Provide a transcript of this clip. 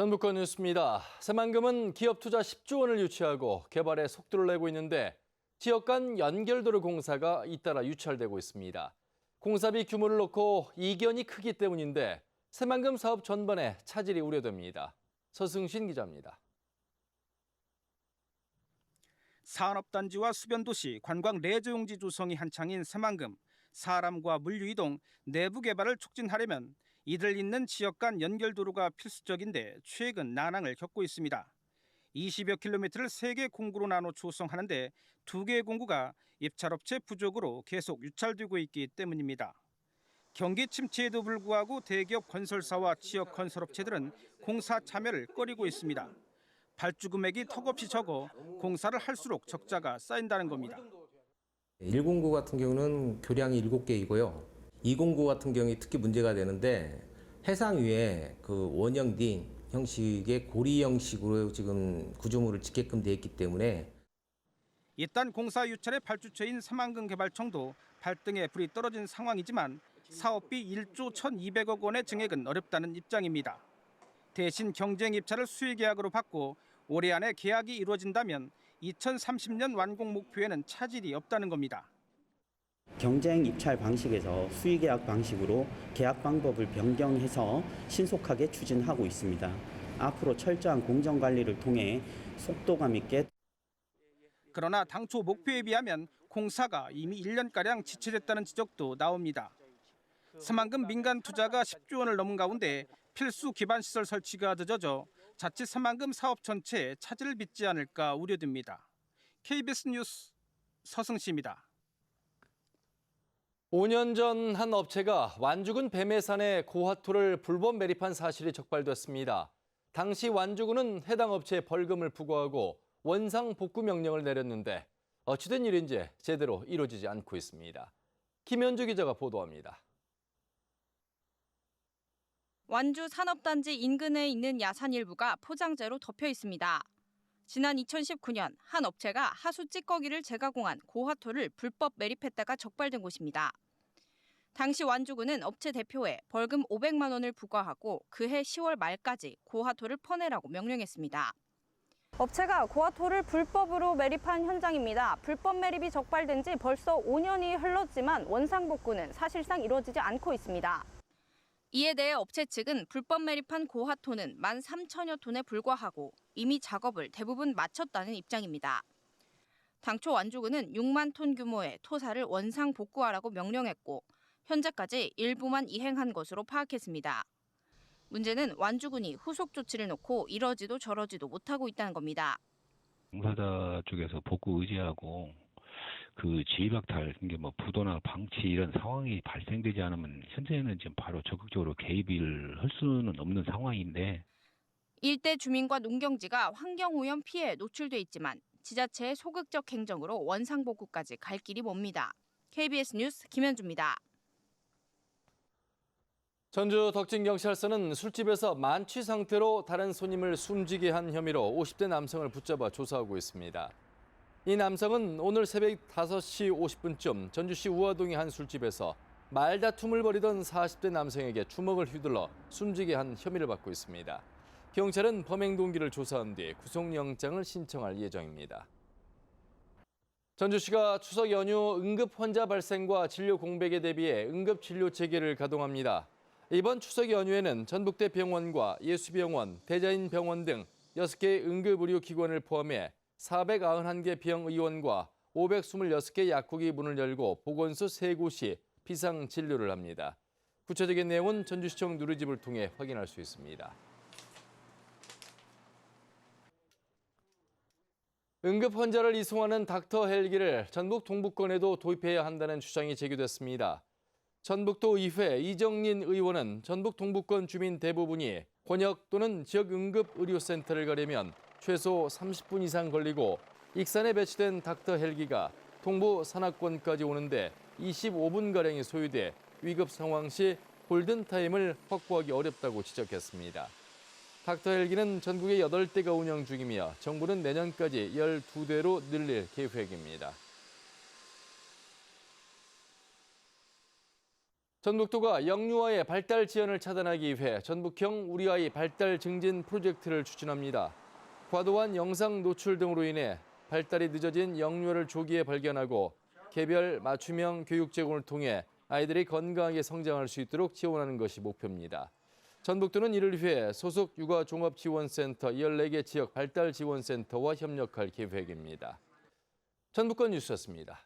전북권 뉴스입니다. 새만금은 기업 투자 10조 원을 유치하고 개발에 속도를 내고 있는데 지역 간 연결도로 공사가 잇따라 유찰되고 있습니다. 공사비 규모를 놓고 이견이 크기 때문인데 새만금 사업 전반에 차질이 우려됩니다. 서승신 기자입니다. 산업단지와 수변도시, 관광 레저용지 조성이 한창인 새만금. 사람과 물류 이동, 내부 개발을 촉진하려면 이들 잇는 지역 간 연결도로가 필수적인데 최근 난항을 겪고 있습니다. 20여 킬로미터를 3개 공구로 나눠 조성하는데 2개의 공구가 입찰업체 부족으로 계속 유찰되고 있기 때문입니다. 경기 침체에도 불구하고 대기업 건설사와 지역 건설업체들은 공사 참여를 꺼리고 있습니다. 발주 금액이 턱없이 적어 공사를 할수록 적자가 쌓인다는 겁니다. 109 같은 경우는 교량이 7개이고요. 209 같은 경우에 특히 문제가 되는데 해상 위에 그 원형 딩 형식의 고리 형식으로 지금 구조물을 짓게끔 되어 있기 때문에 일단 공사 유찰의 발주처인 새만금 개발청도 발등에 불이 떨어진 상황이지만 사업비 1조 1,200억 원의 증액은 어렵다는 입장입니다. 대신 경쟁 입찰을 수의 계약으로 받고 올해 안에 계약이 이루어진다면 2030년 완공 목표에는 차질이 없다는 겁니다. 경쟁 입찰 방식에서 수의 계약 방식으로 계약 방법을 변경해서 신속하게 추진하고 있습니다. 앞으로 철저한 공정 관리를 통해 속도감 있게. 그러나 당초 목표에 비하면 공사가 이미 1년가량 지체됐다는 지적도 나옵니다. 새만금 민간 투자가 10조 원을 넘은 가운데 필수 기반시설 설치가 늦어져 자칫 새만금 사업 전체에 차질을 빚지 않을까 우려됩니다. KBS 뉴스 서승시입니다. 5년 전 한 업체가 완주군 뱀해산에 고화토를 불법 매립한 사실이 적발됐습니다. 당시 완주군은 해당 업체에 벌금을 부과하고 원상 복구 명령을 내렸는데 어찌된 일인지 제대로 이루어지지 않고 있습니다. 김현주 기자가 보도합니다. 완주 산업단지 인근에 있는 야산 일부가 포장재로 덮여 있습니다. 지난 2019년 한 업체가 하수 찌꺼기를 재가공한 고화토를 불법 매립했다가 적발된 곳입니다. 당시 완주군은 업체 대표에 벌금 500만 원을 부과하고 그해 10월 말까지 고화토를 퍼내라고 명령했습니다. 업체가 고화토를 불법으로 매립한 현장입니다. 불법 매립이 적발된 지 벌써 5년이 흘렀지만 원상복구는 사실상 이루어지지 않고 있습니다. 이에 대해 업체 측은 불법 매립한 고화토는 13,000여 톤에 불과하고 이미 작업을 대부분 마쳤다는 입장입니다. 당초 완주군은 6만 톤 규모의 토사를 원상 복구하라고 명령했고 현재까지 일부만 이행한 것으로 파악했습니다. 문제는 완주군이 후속 조치를 놓고 이러지도 저러지도 못하고 있다는 겁니다. 공사자 쪽에서 복구 의지하고 그 지휘박탈, 뭐 부도나 방치 이런 상황이 발생되지 않으면 현재는 지금 바로 적극적으로 개입을 할 수는 없는 상황인데 일대 주민과 농경지가 환경오염 피해에 노출돼 있지만 지자체의 소극적 행정으로 원상복구까지 갈 길이 멉니다. KBS 뉴스 김현주입니다. 전주 덕진경찰서는 술집에서 만취 상태로 다른 손님을 숨지게 한 혐의로 50대 남성을 붙잡아 조사하고 있습니다. 이 남성은 오늘 새벽 5시 50분쯤 전주시 우화동의 한 술집에서 말다툼을 벌이던 40대 남성에게 주먹을 휘둘러 숨지게 한 혐의를 받고 있습니다. 경찰은 범행 동기를 조사한 뒤 구속영장을 신청할 예정입니다. 전주시가 추석 연휴 응급 환자 발생과 진료 공백에 대비해 응급진료 체계를 가동합니다. 이번 추석 연휴에는 전북대 병원과 예수병원, 대자인병원 등 6개의 응급의료기관을 포함해 491개 병의원과 526개 약국이 문을 열고 보건소 3곳이 비상진료를 합니다. 구체적인 내용은 전주시청 누리집을 통해 확인할 수 있습니다. 응급 환자를 이송하는 닥터 헬기를 전북 동북권에도 도입해야 한다는 주장이 제기됐습니다. 전북도 의회 이정린 의원은 전북 동북권 주민 대부분이 권역 또는 지역 응급의료센터를 가려면 최소 30분 이상 걸리고 익산에 배치된 닥터 헬기가 동부 산악권까지 오는데 25분가량이 소요돼 위급 상황 시 골든타임을 확보하기 어렵다고 지적했습니다. 닥터 헬기는 전국에 8대가 운영 중이며 정부는 내년까지 12대로 늘릴 계획입니다. 전북도가 영유아의 발달 지연을 차단하기 위해 전북형 우리 아이 발달 증진 프로젝트를 추진합니다. 과도한 영상 노출 등으로 인해 발달이 늦어진 영유아를 조기에 발견하고 개별 맞춤형 교육 제공을 통해 아이들이 건강하게 성장할 수 있도록 지원하는 것이 목표입니다. 전북도는 이를 위해 소속 육아종합지원센터 14개 지역 발달지원센터와 협력할 계획입니다. 전북권 뉴스였습니다.